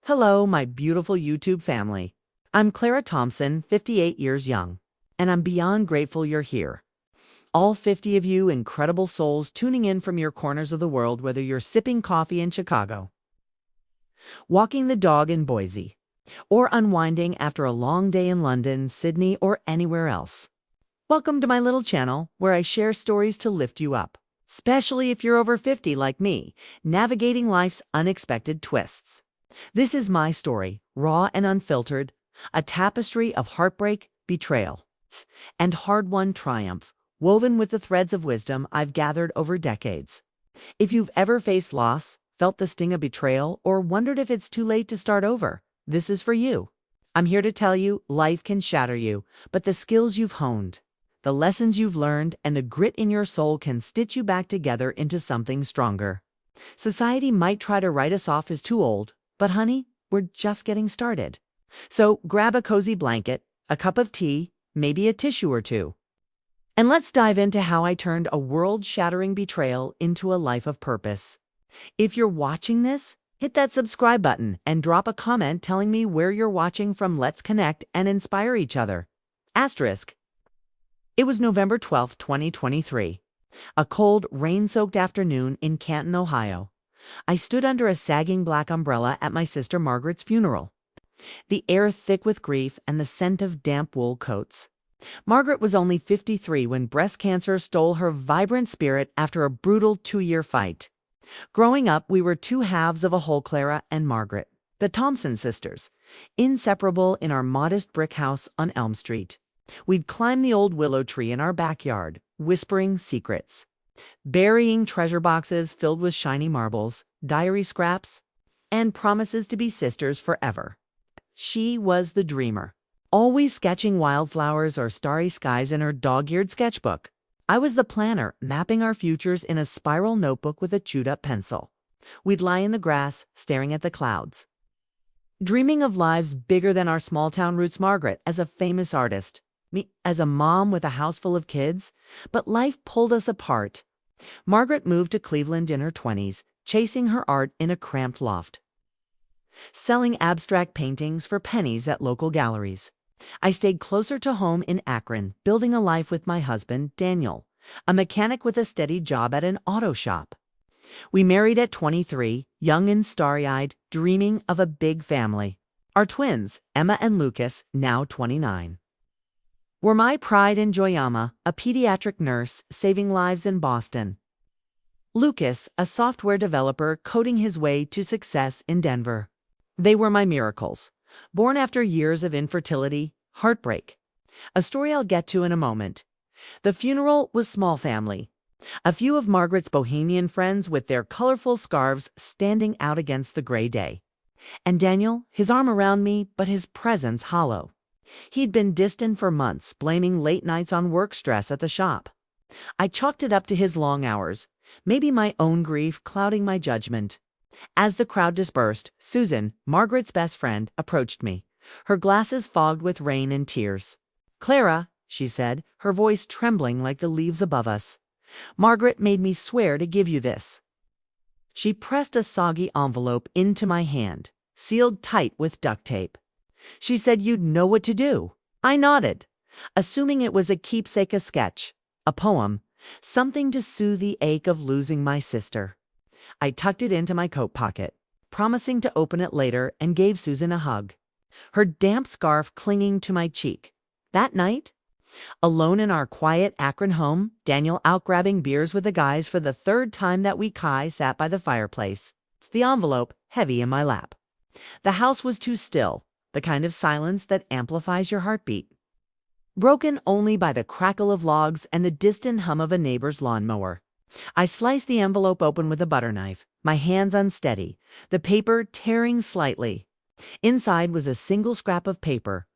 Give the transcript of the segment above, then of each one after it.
Hello, my beautiful YouTube family. I'm Clara Thompson, 58 years young, and I'm beyond grateful you're here. All 50 of you incredible souls tuning in from your corners of the world, whether you're sipping coffee in Chicago, walking the dog in Boise, or unwinding after a long day in London, Sydney, or anywhere else. Welcome to my little channel where I share stories to lift you up, especially if you're over 50 like me, navigating life's unexpected twists. This is my story, raw and unfiltered, a tapestry of heartbreak, betrayal, and hard-won triumph, woven with the threads of wisdom I've gathered over decades. If you've ever faced loss, felt the sting of betrayal, or wondered if it's too late to start over, this is for you. I'm here to tell you life can shatter you, but the skills you've honed, the lessons you've learned, and the grit in your soul can stitch you back together into something stronger. Society might try to write us off as too old, but honey, we're just getting started. So grab a cozy blanket, a cup of tea, maybe a tissue or two. And let's dive into how I turned a world-shattering betrayal into a life of purpose. If you're watching this, hit that subscribe button and drop a comment telling me where you're watching from. Let's connect and inspire each other. Asterisk. It was November 12th, 2023. A cold, rain-soaked afternoon in Canton, Ohio. I stood under a sagging black umbrella at my sister Margaret's funeral, the air thick with grief and the scent of damp wool coats. Margaret was only 53 when breast cancer stole her vibrant spirit after a brutal 2-year fight. Growing up, we were two halves of a whole, Clara and Margaret, the Thompson sisters, inseparable in our modest brick house on Elm Street. We'd climb the old willow tree in our backyard, whispering secrets, burying treasure boxes filled with shiny marbles, diary scraps, and promises to be sisters forever. She was the dreamer, always sketching wildflowers or starry skies in her dog-eared sketchbook. I was the planner, mapping our futures in a spiral notebook with a chewed-up pencil. We'd lie in the grass, staring at the clouds, dreaming of lives bigger than our small-town roots. Margaret as a famous artist, me as a mom with a house full of kids, but life pulled us apart. Margaret moved to Cleveland in her 20s, chasing her art in a cramped loft, selling abstract paintings for pennies at local galleries. I stayed closer to home in Akron, building a life with my husband, Daniel, a mechanic with a steady job at an auto shop. We married at 23, young and starry-eyed, dreaming of a big family. Our twins, Emma and Lucas, now 29, were my pride and joy. Emma, a pediatric nurse saving lives in Boston. Lucas, a software developer coding his way to success in Denver. They were my miracles, born after years of infertility, heartbreak. A story I'll get to in a moment. The funeral was small family. A few of Margaret's bohemian friends with their colorful scarves standing out against the gray day. And Daniel, his arm around me, but his presence hollow. He'd been distant for months, blaming late nights on work stress at the shop. I chalked it up to his long hours, maybe my own grief clouding my judgment. As the crowd dispersed, Susan, Margaret's best friend, approached me, her glasses fogged with rain and tears. "Clara," she said, her voice trembling like the leaves above us, "Margaret made me swear to give you this." She pressed a soggy envelope into my hand, sealed tight with duct tape. She said you'd know what to do. I nodded, assuming it was a keepsake, a sketch, a poem, something to soothe the ache of losing my sister. I tucked it into my coat pocket, promising to open it later, and gave Susan a hug, her damp scarf clinging to my cheek. That night, alone in our quiet Akron home, Daniel out grabbing beers with the guys for the third time that week, I sat by the fireplace, the envelope heavy in my lap. The house was too still, the kind of silence that amplifies your heartbeat, broken only by the crackle of logs and the distant hum of a neighbor's lawnmower. I sliced the envelope open with a butter knife, my hands unsteady, the paper tearing slightly. Inside was a single scrap of paper,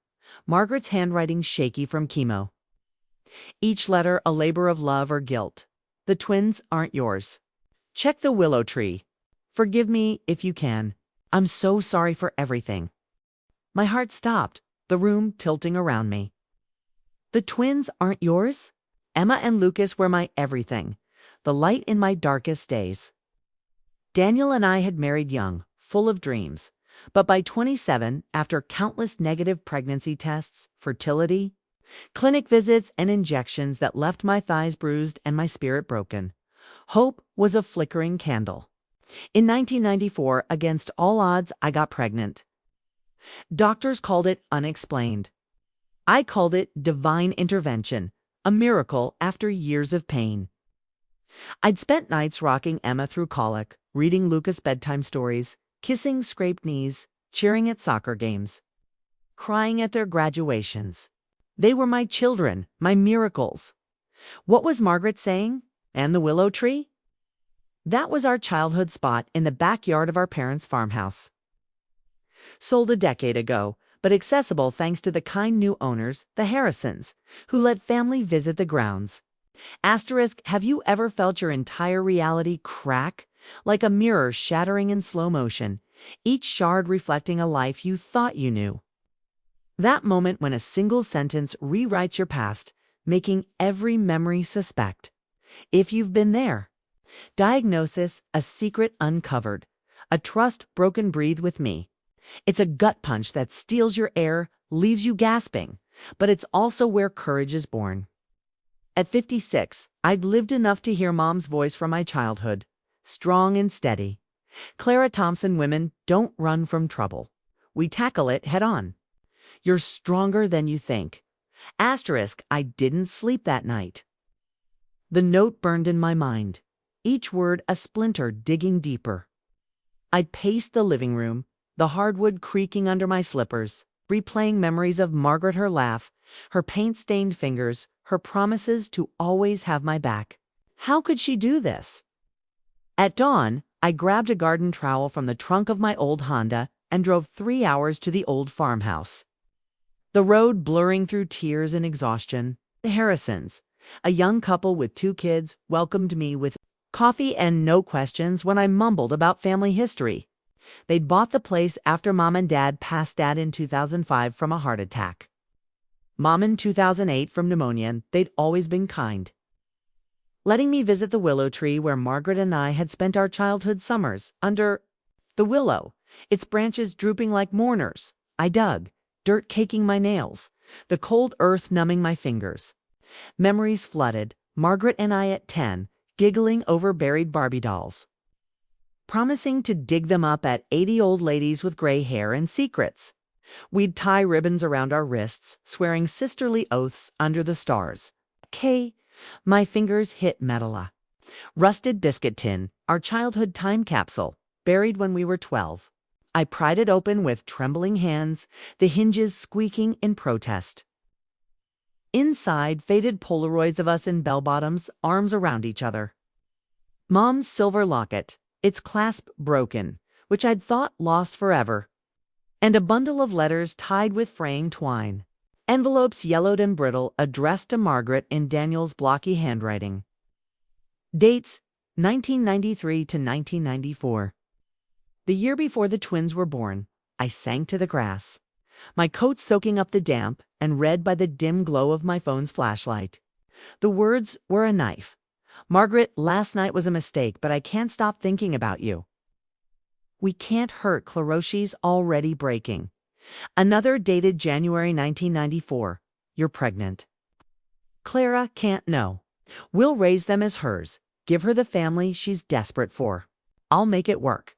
Margaret's handwriting shaky from chemo. Each letter a labor of love or guilt. The twins aren't yours. Check the willow tree. Forgive me if you can. I'm so sorry for everything. My heart stopped, the room tilting around me. The twins aren't yours? Emma and Lucas were my everything, the light in my darkest days. Daniel and I had married young, full of dreams, But by 27, after countless negative pregnancy tests, fertility, clinic visits, and injections that left my thighs bruised and my spirit broken, hope was a flickering candle. In 1994, against all odds, I got pregnant. Doctors called it unexplained. I called it divine intervention, a miracle after years of pain. I'd spent nights rocking Emma through colic, reading Lucas bedtime stories, kissing scraped knees, cheering at soccer games, crying at their graduations. They were my children, my miracles. What was Margaret saying? And the willow tree? That was our childhood spot in the backyard of our parents' farmhouse. Sold a decade ago, but accessible thanks to the kind new owners, the Harrisons, who let family visit the grounds. Asterisk, have you ever felt your entire reality crack, like a mirror shattering in slow motion, each shard reflecting a life you thought you knew? That moment when a single sentence rewrites your past, making every memory suspect. If you've been there. Diagnosis, a secret uncovered. A trust broken. Breathe with me. It's a gut punch that steals your air, leaves you gasping, but it's also where courage is born. At 56, I'd lived enough to hear Mom's voice from my childhood, strong and steady. Clara Thompson, women don't run from trouble. We tackle it head on. You're stronger than you think. Asterisk, I didn't sleep that night. The note burned in my mind, each word a splinter digging deeper. I paced the living room, the hardwood creaking under my slippers, replaying memories of Margaret, her laugh, her paint-stained fingers, her promises to always have my back. How could she do this? At dawn, I grabbed a garden trowel from the trunk of my old Honda and drove 3 hours to the old farmhouse. The road blurring through tears and exhaustion. The Harrisons, a young couple with 2 kids, welcomed me with coffee and no questions when I mumbled about family history. They'd bought the place after Mom and Dad passed Dad in 2005 from a heart attack. Mom in 2008 from pneumonia, and they'd always been kind. Letting me visit the willow tree where Margaret and I had spent our childhood summers, under the willow, its branches drooping like mourners. I dug, dirt caking my nails, the cold earth numbing my fingers. Memories flooded, Margaret and I at 10, giggling over buried Barbie dolls, promising to dig them up at 80 old ladies with gray hair and secrets. We'd tie ribbons around our wrists, swearing sisterly oaths under the stars. My fingers hit metalla. Rusted biscuit tin, our childhood time capsule, buried when we were 12. I pried it open with trembling hands, the hinges squeaking in protest. Inside, faded Polaroids of us in bell-bottoms, arms around each other. Mom's silver locket, its clasp broken, which I'd thought lost forever, and a bundle of letters tied with fraying twine. Envelopes yellowed and brittle, addressed to Margaret in Daniel's blocky handwriting. Dates, 1993 to 1994. The year before the twins were born, I sank to the grass, my coat soaking up the damp and red by the dim glow of my phone's flashlight. The words were a knife. Margaret, last night was a mistake, but I can't stop thinking about you. We can't hurt Clara, she's already breaking. Another dated January 1994. You're pregnant. Clara can't know. We'll raise them as hers. Give her the family she's desperate for. I'll make it work.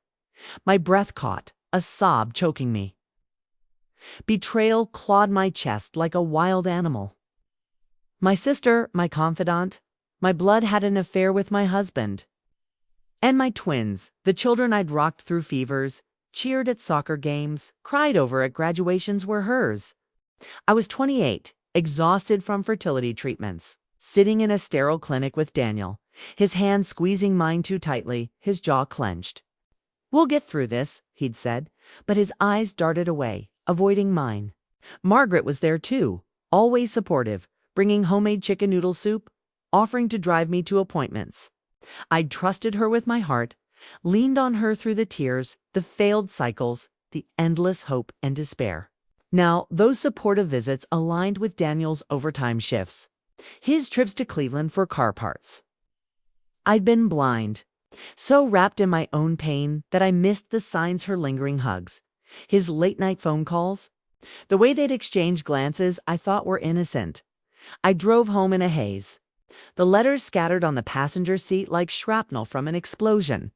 My breath caught, a sob choking me. Betrayal clawed my chest like a wild animal. My sister, my confidant, my blood had an affair with my husband. And my twins, the children I'd rocked through fevers, cheered at soccer games, cried over at graduations, were hers. I was 28, exhausted from fertility treatments, sitting in a sterile clinic with Daniel, his hand squeezing mine too tightly, his jaw clenched. We'll get through this, he'd said, but his eyes darted away, avoiding mine. Margaret was there too, always supportive, bringing homemade chicken noodle soup, offering to drive me to appointments. I'd trusted her with my heart, leaned on her through the tears, the failed cycles, the endless hope and despair. Now, those supportive visits aligned with Daniel's overtime shifts, his trips to Cleveland for car parts. I'd been blind, so wrapped in my own pain that I missed the signs, her lingering hugs, His late-night phone calls, the way they'd exchange glances I thought were innocent. I drove home in a haze. The letters scattered on the passenger seat like shrapnel from an explosion.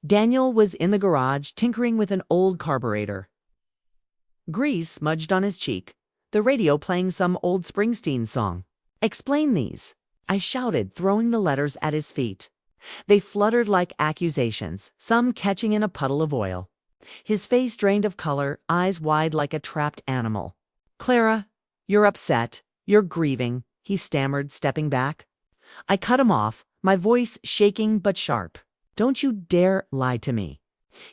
Daniel was in the garage tinkering with an old carburetor. Grease smudged on his cheek, the radio playing some old Springsteen song. "Explain these," I shouted, throwing the letters at his feet. They fluttered like accusations, some catching in a puddle of oil. His face drained of color, eyes wide like a trapped animal. "Clara, you're upset. You're grieving," he stammered, stepping back. I cut him off, my voice shaking but sharp. "Don't you dare lie to me."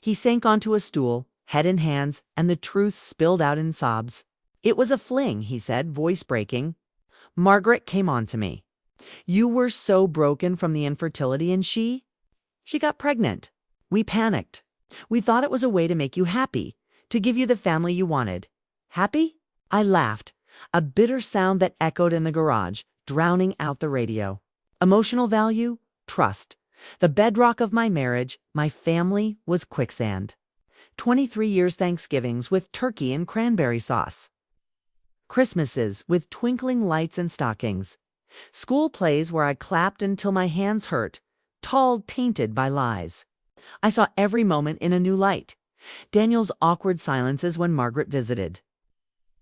He sank onto a stool, head in hands, and the truth spilled out in sobs. "It was a fling," he said, voice breaking. "Margaret came on to me. You were so broken from the infertility, and she got pregnant. We panicked. We thought it was a way to make you happy, to give you the family you wanted." "Happy?" I laughed, a bitter sound that echoed in the garage, drowning out the radio. Emotional value, trust. The bedrock of my marriage, my family, was quicksand. 23 years Thanksgivings with turkey and cranberry sauce. Christmases with twinkling lights and stockings. School plays where I clapped until my hands hurt, tall tainted by lies. I saw every moment in a new light. Daniel's awkward silences when Margaret visited.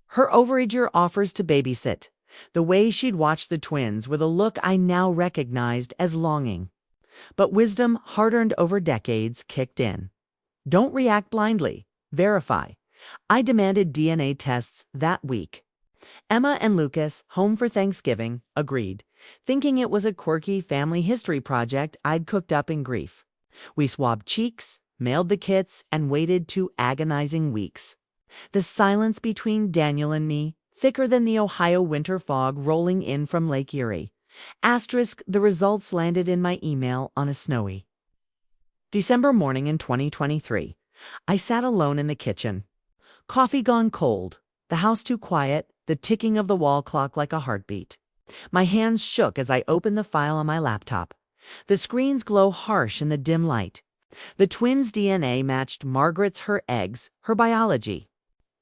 Her overager offers to babysit. The way she'd watch the twins with a look I now recognized as longing. But wisdom, hard-earned over decades, kicked in. Don't react blindly. Verify. I demanded DNA tests that week. Emma and Lucas, home for Thanksgiving, agreed, thinking it was a quirky family history project I'd cooked up in grief. We swabbed cheeks, mailed the kits, and waited 2 agonizing weeks. The silence between Daniel and me, thicker than the Ohio winter fog rolling in from Lake Erie. The results landed in my email on a snowy December morning in 2023. I sat alone in the kitchen. Coffee gone cold, the house too quiet, the ticking of the wall clock like a heartbeat. My hands shook as I opened the file on my laptop. The screen's glow harsh in the dim light. The twins' DNA matched Margaret's, her eggs, her biology.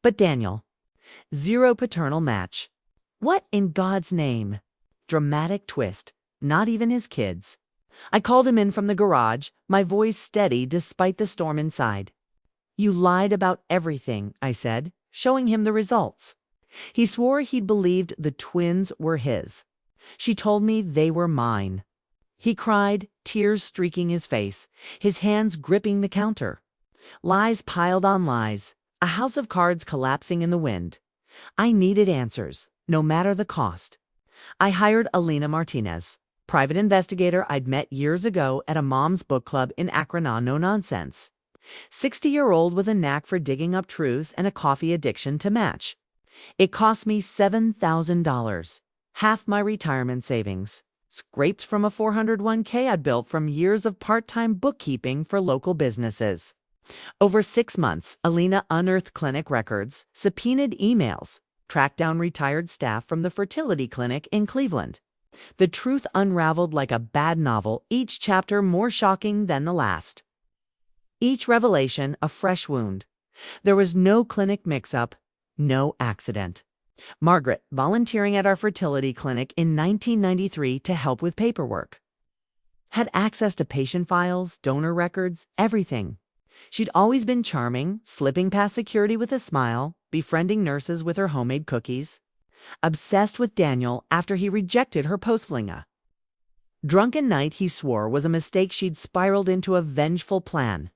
But Daniel, zero paternal match. What in God's name? Dramatic twist. Not even his kids. I called him in from the garage, my voice steady despite the storm inside. "You lied about everything," I said, showing him the results. He swore he'd believed the twins were his. "She told me they were mine." He cried, tears streaking his face, his hands gripping the counter. Lies piled on lies, a house of cards collapsing in the wind. I needed answers, no matter the cost. I hired Alina Martinez, private investigator I'd met years ago at a mom's book club in Akron, no nonsense. 60-year-old with a knack for digging up truths and a coffee addiction to match. It cost me $7,000, half my retirement savings, scraped from a 401k I'd built from years of part-time bookkeeping for local businesses. Over 6 months, Alina unearthed clinic records, subpoenaed emails, tracked down retired staff from the fertility clinic in Cleveland. The truth unraveled like a bad novel, each chapter more shocking than the last. Each revelation a fresh wound. There was no clinic mix-up, no accident. Margaret, volunteering at our fertility clinic in 1993 to help with paperwork. Had access to patient files, donor records, everything. She'd always been charming, slipping past security with a smile, befriending nurses with her homemade cookies. Obsessed with Daniel after he rejected her post-flinga. Drunken night, he swore, was a mistake she'd spiraled into a vengeful plan.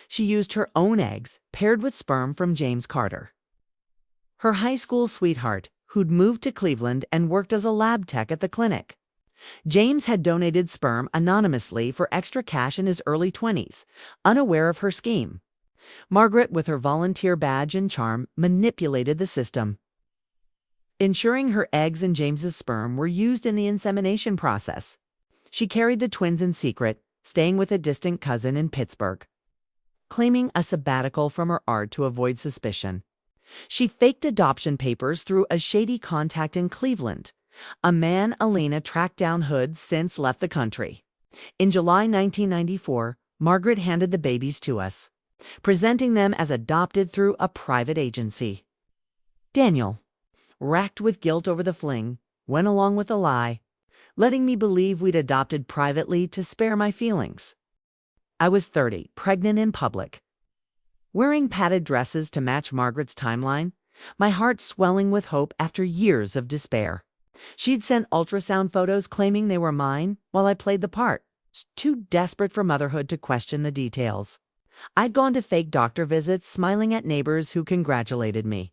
She used her own eggs, paired with sperm from James Carter. Her high school sweetheart, who'd moved to Cleveland and worked as a lab tech at the clinic. James had donated sperm anonymously for extra cash in his early 20s, unaware of her scheme. Margaret, with her volunteer badge and charm, manipulated the system, ensuring her eggs and James's sperm were used in the insemination process. She carried the twins in secret, staying with a distant cousin in Pittsburgh, claiming a sabbatical from her art to avoid suspicion. She faked adoption papers through a shady contact in Cleveland, a man Alina tracked down who'd since left the country. In July 1994, Margaret handed the babies to us. presenting them as adopted through a private agency. Daniel, racked with guilt over the fling, went along with the lie, letting me believe we'd adopted privately to spare my feelings. I was 30, pregnant in public, wearing padded dresses to match Margaret's timeline, my heart swelling with hope after years of despair. She'd sent ultrasound photos claiming they were mine while I played the part, too desperate for motherhood to question the details. I'd gone to fake doctor visits, smiling at neighbors who congratulated me.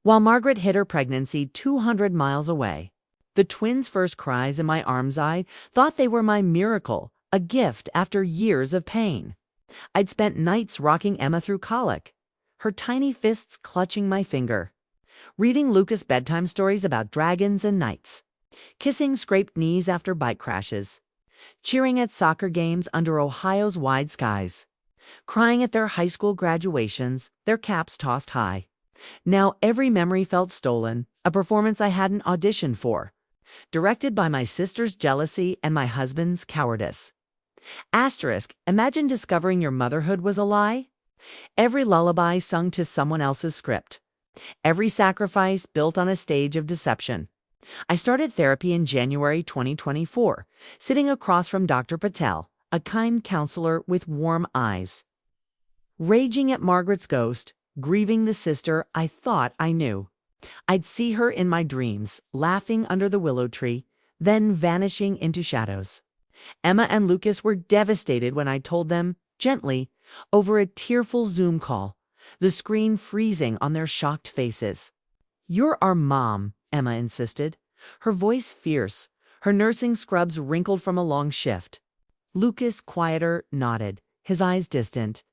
While Margaret hid her pregnancy 200 miles away, the twins' first cries in my arms, I thought they were my miracle, a gift after years of pain. I'd spent nights rocking Emma through colic, her tiny fists clutching my finger, reading Lucas bedtime stories about dragons and knights, kissing scraped knees after bike crashes, cheering at soccer games under Ohio's wide skies, crying at their high school graduations, their caps tossed high. Now every memory felt stolen, a performance I hadn't auditioned for, directed by my sister's jealousy and my husband's cowardice. Asterisk, imagine discovering your motherhood was a lie? Every lullaby sung to someone else's script. Every sacrifice built on a stage of deception. I started therapy in January 2024, sitting across from Dr. Patel, a kind counselor with warm eyes. Raging at Margaret's ghost, grieving the sister I thought I knew. I'd see her in my dreams, laughing under the willow tree, then vanishing into shadows. Emma and Lucas were devastated when I told them, gently, over a tearful Zoom call, the screen freezing on their shocked faces. "You're our mom," Emma insisted, her voice fierce, her nursing scrubs wrinkled from a long shift. Lucas, quieter, nodded, his eyes distant.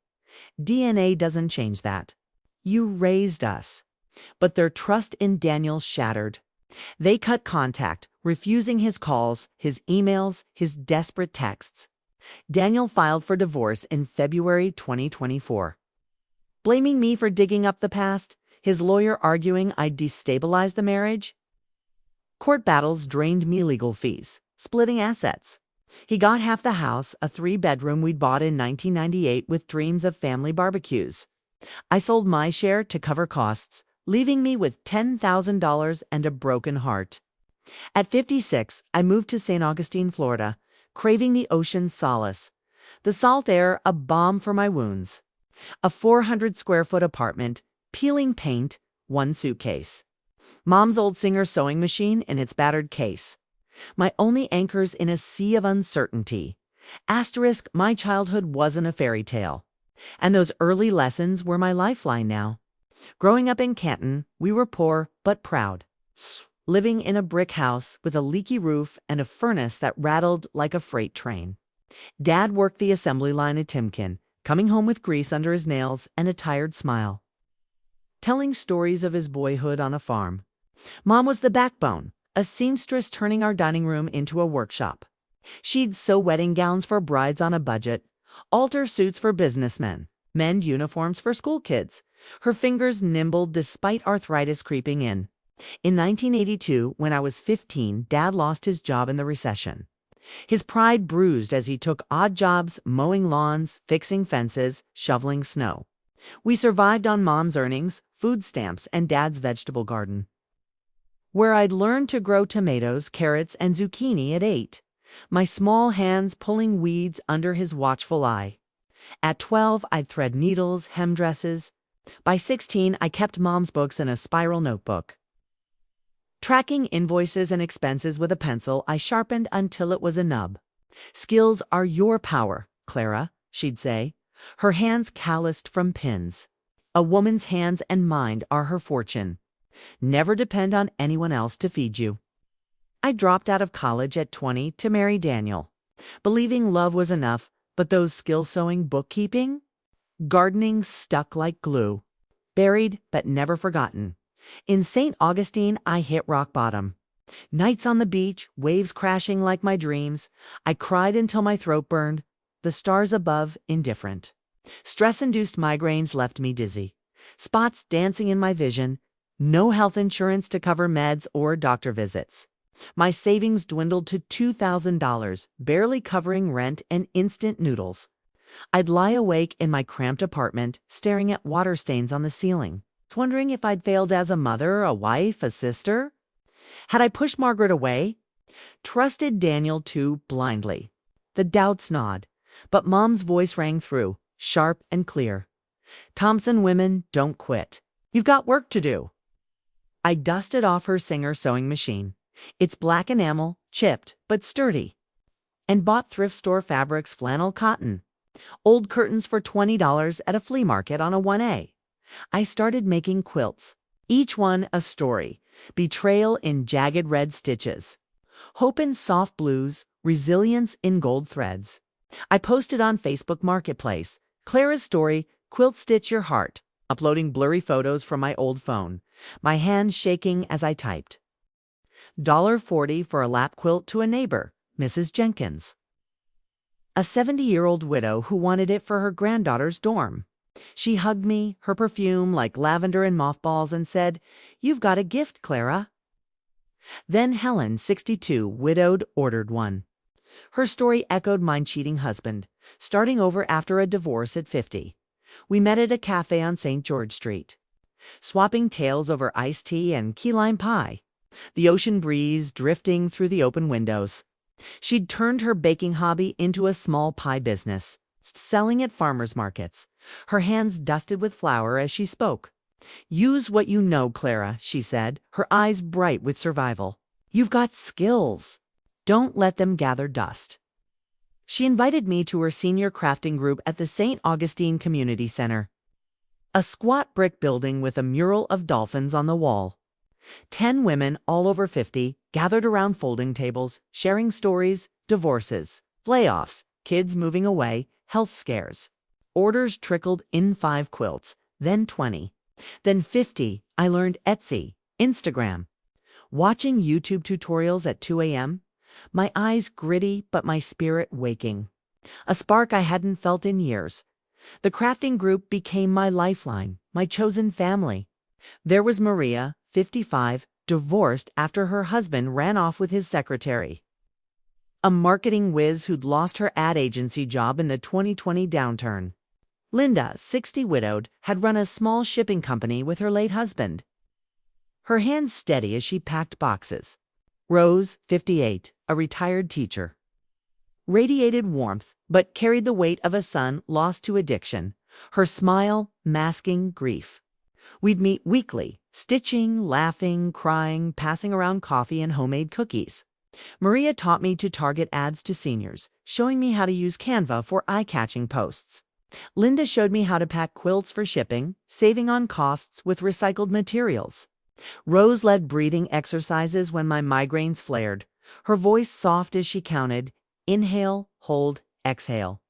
"DNA doesn't change that. You raised us." But their trust in Daniel shattered. They cut contact, refusing his calls, his emails, his desperate texts. Daniel filed for divorce in February 2024. Blaming me for digging up the past, his lawyer arguing I'd destabilized the marriage. Court battles drained me legal fees, splitting assets. He got half the house, a 3-bedroom we'd bought in 1998 with dreams of family barbecues. I sold my share to cover costs, leaving me with $10,000 and a broken heart. At 56, I moved to St. Augustine, Florida, craving the ocean's solace, the salt air a balm for my wounds. A 400-square-foot apartment, peeling paint, one suitcase. Mom's old Singer sewing machine in its battered case. My only anchors in a sea of uncertainty. Asterisk, my childhood wasn't a fairy tale. And those early lessons were my lifeline now. Growing up in Canton, we were poor but proud. Living in a brick house with a leaky roof and a furnace that rattled like a freight train. Dad worked the assembly line at Timken, coming home with grease under his nails and a tired smile, telling stories of his boyhood on a farm. Mom was the backbone, a seamstress turning our dining room into a workshop. She'd sew wedding gowns for brides on a budget, alter suits for businessmen, mend uniforms for school kids. Her fingers nimble despite arthritis creeping in. In 1982, when I was 15, Dad lost his job in the recession. His pride bruised as he took odd jobs mowing lawns, fixing fences, shoveling snow. We survived on Mom's earnings, food stamps, and Dad's vegetable garden, where I'd learned to grow tomatoes, carrots, and zucchini at 8, my small hands pulling weeds under his watchful eye. At 12, I'd thread needles, hem dresses. By 16, I kept Mom's books in a spiral notebook. Tracking invoices and expenses with a pencil I sharpened until it was a nub. "Skills are your power, Clara," she'd say, her hands calloused from pins. "A woman's hands and mind are her fortune. Never depend on anyone else to feed you." I dropped out of college at 20 to marry Daniel, believing love was enough, but those skill sewing, bookkeeping, gardening stuck like glue. Buried but never forgotten. In St. Augustine, I hit rock bottom. Nights on the beach, waves crashing like my dreams. I cried until my throat burned. The stars above, indifferent. Stress-induced migraines left me dizzy. Spots dancing in my vision. No health insurance to cover meds or doctor visits. My savings dwindled to $2,000, barely covering rent and instant noodles. I'd lie awake in my cramped apartment, staring at water stains on the ceiling, wondering if I'd failed as a mother, a wife, a sister. Had I pushed Margaret away? Trusted Daniel too blindly? The doubts gnawed, but Mom's voice rang through, sharp and clear. Thompson women don't quit. You've got work to do. I dusted off her Singer sewing machine. It's black enamel, chipped, but sturdy. And bought thrift store fabrics, flannel, cotton. Old curtains for $20 at a flea market on a 1A. I started making quilts, each one a story. Betrayal in jagged red stitches. Hope in soft blues, resilience in gold threads. I posted on Facebook Marketplace, Clara's story, Quilt Stitch Your Heart, uploading blurry photos from my old phone, my hands shaking as I typed. $40 for a lap quilt to a neighbor, Mrs. Jenkins. A 70-year-old widow who wanted it for her granddaughter's dorm. She hugged me, her perfume like lavender and mothballs, and said, "You've got a gift, Clara." Then Helen, 62, widowed, ordered one. Her story echoed my cheating husband, starting over after a divorce at 50. We met at a cafe on St. George Street, swapping tales over iced tea and key lime pie, the ocean breeze drifting through the open windows. She'd turned her baking hobby into a small pie business, selling at farmers markets, her hands dusted with flour as she spoke. "Use what you know, Clara," she said, her eyes bright with survival. "You've got skills. Don't let them gather dust." She invited me to her senior crafting group at the St. Augustine Community Center, a squat brick building with a mural of dolphins on the wall. 10 women, all over 50, gathered around folding tables, sharing stories, divorces, layoffs, kids moving away, health scares. Orders trickled in. 5 quilts, then 20, then 50. I learned Etsy, Instagram. Watching YouTube tutorials at 2 a.m., my eyes gritty but my spirit waking. A spark I hadn't felt in years. The crafting group became my lifeline, my chosen family. There was Maria, 55, divorced after her husband ran off with his secretary. A marketing whiz who'd lost her ad agency job in the 2020 downturn. Linda, 60, widowed, had run a small shipping company with her late husband. Her hands steady as she packed boxes. Rose, 58, a retired teacher. Radiated warmth, but carried the weight of a son lost to addiction, her smile masking grief. We'd meet weekly, stitching, laughing, crying, passing around coffee and homemade cookies. Maria taught me to target ads to seniors, showing me how to use Canva for eye-catching posts. Linda showed me how to pack quilts for shipping, saving on costs with recycled materials. Rose led breathing exercises when my migraines flared, her voice soft as she counted, inhale, hold, exhale.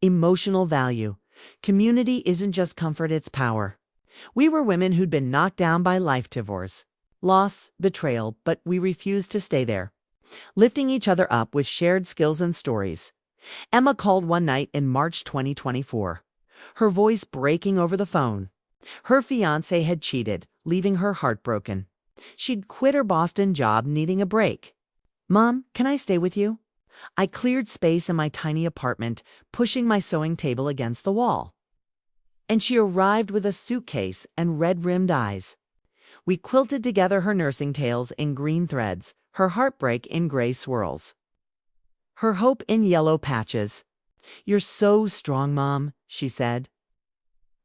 Emotional value. Community isn't just comfort, it's power. We were women who'd been knocked down by life divorce, loss, betrayal, but we refused to stay there, lifting each other up with shared skills and stories. Emma called one night in March 2024, her voice breaking over the phone. Her fiancé had cheated, leaving her heartbroken. She'd quit her Boston job, needing a break. "Mom, can I stay with you?" I cleared space in my tiny apartment, pushing my sewing table against the wall. And she arrived with a suitcase and red-rimmed eyes. We quilted together her nursing tales in green threads, her heartbreak in gray swirls, her hope in yellow patches. "You're so strong, Mom," she said,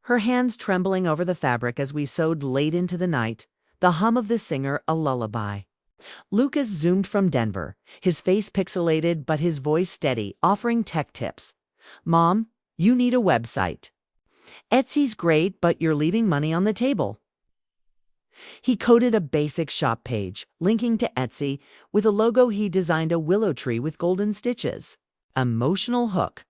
her hands trembling over the fabric as we sewed late into the night, the hum of the Singer a lullaby. Lucas zoomed from Denver, his face pixelated but his voice steady, offering tech tips. "Mom, you need a website. Etsy's great, but you're leaving money on the table." He coded a basic shop page, linking to Etsy. With a logo he designed a willow tree with golden stitches. Emotional hook.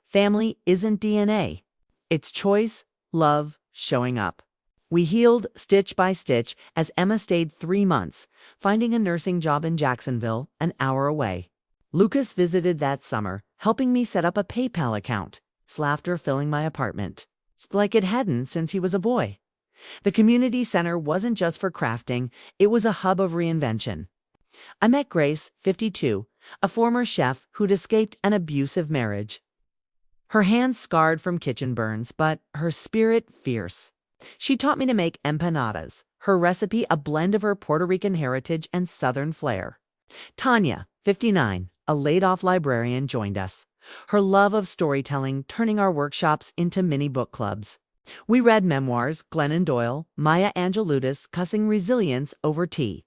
Family isn't DNA. It's choice, love, showing up. We healed stitch by stitch as Emma stayed 3 months, finding a nursing job in Jacksonville, an hour away. Lucas visited that summer, helping me set up a PayPal account, his laughter filling my apartment, like it hadn't since he was a boy. The community center wasn't just for crafting, it was a hub of reinvention. I met Grace, 52, a former chef who'd escaped an abusive marriage. Her hands scarred from kitchen burns, but her spirit fierce. She taught me to make empanadas, her recipe a blend of her Puerto Rican heritage and Southern flair. Tanya, 59, a laid-off librarian, joined us, her love of storytelling turning our workshops into mini book clubs. We read memoirs, Glennon Doyle, Maya Angelou's Cussing Resilience over tea.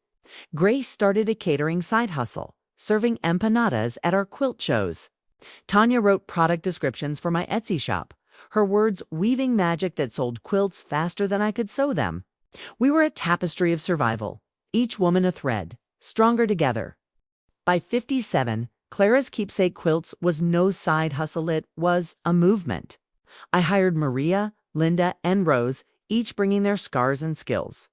Grace started a catering side hustle, serving empanadas at our quilt shows. Tanya wrote product descriptions for my Etsy shop, her words weaving magic that sold quilts faster than I could sew them. We were a tapestry of survival, each woman a thread, stronger together. By 57, Clara's Keepsake Quilts was no side hustle, it was a movement. I hired Maria, Linda, and Rose, each bringing their scars and skills.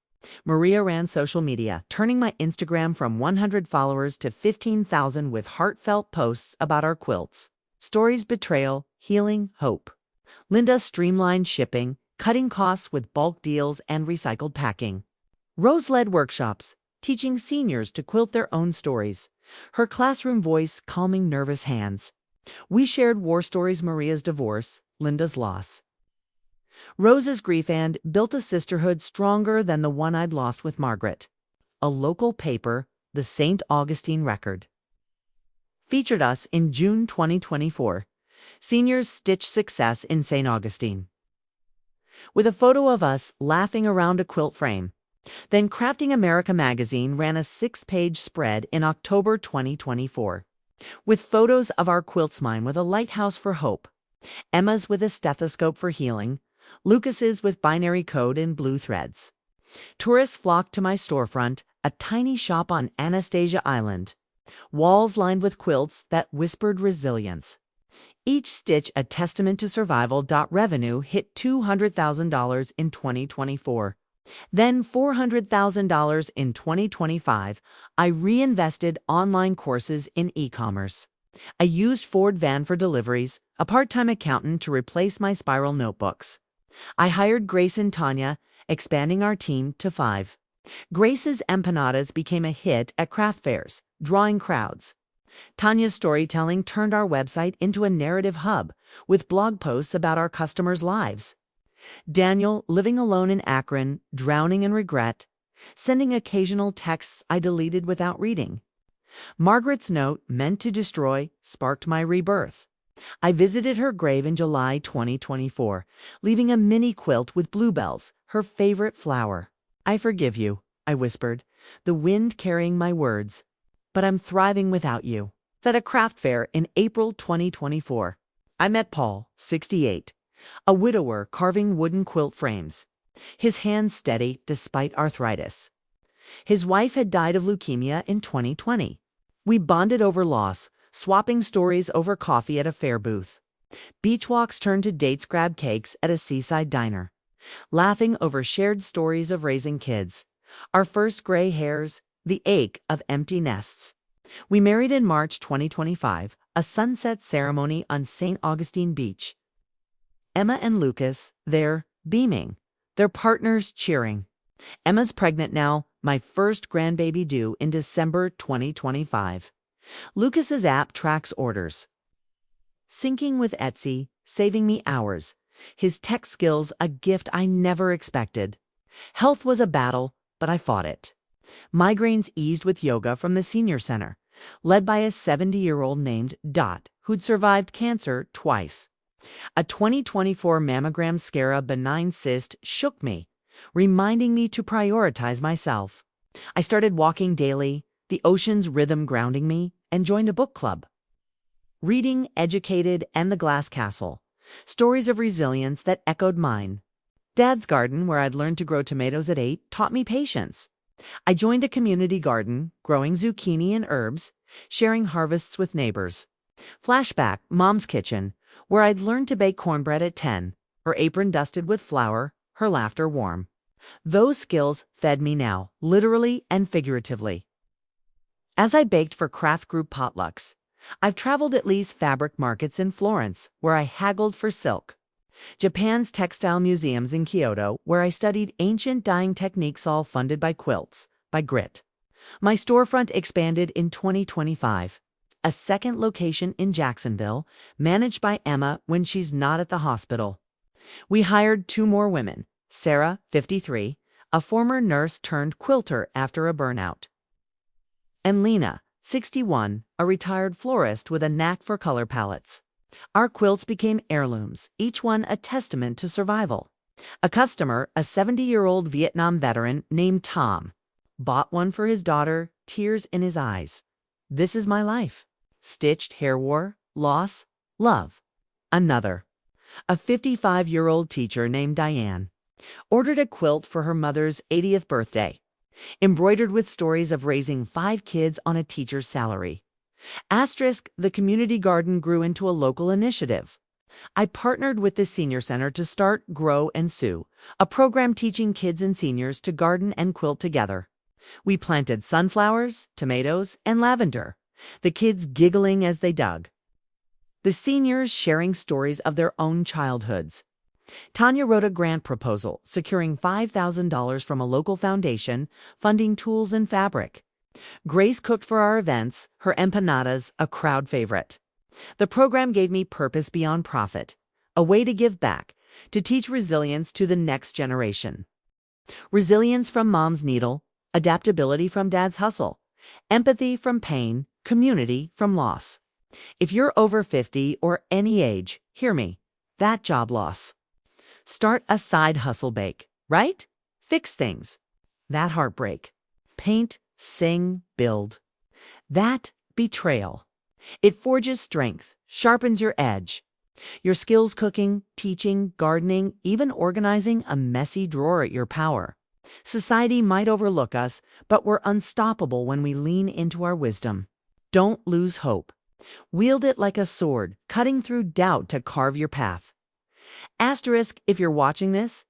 Maria ran social media, turning my Instagram from 100 followers to 15,000 with heartfelt posts about our quilts. Stories, betrayal, healing, hope. Linda streamlined shipping, cutting costs with bulk deals and recycled packing. Rose led workshops, teaching seniors to quilt their own stories, her classroom voice calming nervous hands. We shared war stories, Maria's divorce, Linda's loss, Rose's grief, and built a sisterhood stronger than the one I'd lost with Margaret. A local paper, the St. Augustine Record, featured us in June 2024. Seniors stitch success in St. Augustine, with a photo of us laughing around a quilt frame. Then Crafting America magazine ran a 6-page spread in October 2024, with photos of our quilts, mine with a lighthouse for hope, Emma's with a stethoscope for healing, Lucas's with binary code in blue threads. Tourists flocked to my storefront, a tiny shop on Anastasia Island, walls lined with quilts that whispered resilience. Each stitch a testament to survival. Revenue hit $200,000 in 2024. Then $400,000 in 2025. I reinvested online courses in e-commerce. I used Ford van for deliveries, a part-time accountant to replace my spiral notebooks. I hired Grace and Tanya, expanding our team to 5. Grace's empanadas became a hit at craft fairs, drawing crowds. Tanya's storytelling turned our website into a narrative hub, with blog posts about our customers' lives. Daniel, living alone in Akron, drowning in regret, sending occasional texts I deleted without reading. Margaret's note, meant to destroy, sparked my rebirth. I visited her grave in July 2024, leaving a mini quilt with bluebells, her favorite flower. "I forgive you," I whispered, the wind carrying my words. "But I'm thriving without you." At a craft fair in April 2024, I met Paul, 68, a widower carving wooden quilt frames, his hands steady despite arthritis. His wife had died of leukemia in 2020. We bonded over loss, swapping stories over coffee at a fair booth. Beach walks turned to dates, grab cakes at a seaside diner, laughing over shared stories of raising kids, our first gray hairs, the ache of empty nests. We married in March 2025, a sunset ceremony on St. Augustine Beach. Emma and Lucas, there, beaming, their partners cheering. Emma's pregnant now, my first grandbaby due in December 2025. Lucas's app tracks orders, syncing with Etsy, saving me hours. His tech skills a gift I never expected. Health was a battle, but I fought it. Migraines eased with yoga from the senior center, led by a 70-year-old named Dot, who'd survived cancer twice. A 2024 mammogram scare, a benign cyst, shook me, reminding me to prioritize myself. I started walking daily, the ocean's rhythm grounding me, and joined a book club. Reading, Educated, and The Glass Castle, stories of resilience that echoed mine. Dad's garden, where I'd learned to grow tomatoes at 8, taught me patience. I joined a community garden, growing zucchini and herbs, sharing harvests with neighbors. Flashback, Mom's kitchen, where I'd learned to bake cornbread at 10, her apron dusted with flour, her laughter warm. Those skills fed me now, literally and figuratively. As I baked for craft group potlucks, I've traveled at least fabric markets in Florence, where I haggled for silk. Japan's textile museums in Kyoto, where I studied ancient dyeing techniques, all funded by Quilts, by Grit. My storefront expanded in 2025. a second location in Jacksonville, managed by Emma when she's not at the hospital. We hired 2 more women, Sarah, 53, a former nurse turned quilter after a burnout, and Lena, 61, a retired florist with a knack for color palettes. Our quilts became heirlooms, each one a testament to survival. A customer, a 70-year-old Vietnam veteran named Tom, bought one for his daughter, tears in his eyes. This is my life. Stitched hair war, loss, love. Another, a 55-year-old teacher named Diane, ordered a quilt for her mother's 80th birthday, embroidered with stories of raising 5 kids on a teacher's salary. Asterisk, the community garden grew into a local initiative. I partnered with the Senior Center to start Grow and Sew, a program teaching kids and seniors to garden and quilt together. We planted sunflowers, tomatoes, and lavender, the kids giggling as they dug, the seniors sharing stories of their own childhoods. Tanya wrote a grant proposal, securing $5,000 from a local foundation, funding tools and fabric. Grace cooked for our events, her empanadas a crowd favorite. The program gave me purpose beyond profit, a way to give back, to teach resilience to the next generation. Resilience from mom's needle, adaptability from dad's hustle, empathy from pain, community from loss. If you're over 50 or any age, hear me, that job loss. Start a side hustle bake, right? Fix things. That heartbreak. Paint, sing, build. That betrayal. It forges strength, sharpens your edge. Your skills cooking, teaching, gardening, even organizing a messy drawer at your power. Society might overlook us, but we're unstoppable when we lean into our wisdom. Don't lose hope. Wield it like a sword, cutting through doubt to carve your path. Asterisk, if you're watching this,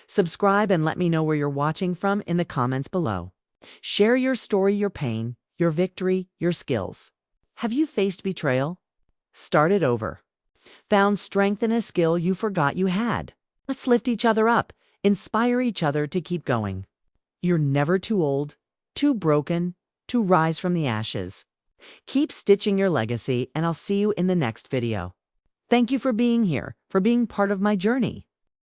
subscribe and let me know where you're watching from in the comments below. Share your story, your pain, your victory, your skills. Have you faced betrayal? Started over. Found strength in a skill you forgot you had? Let's lift each other up, inspire each other to keep going. You're never too old, too broken, to rise from the ashes. Keep stitching your legacy, and I'll see you in the next video. Thank you for being here, for being part of my journey.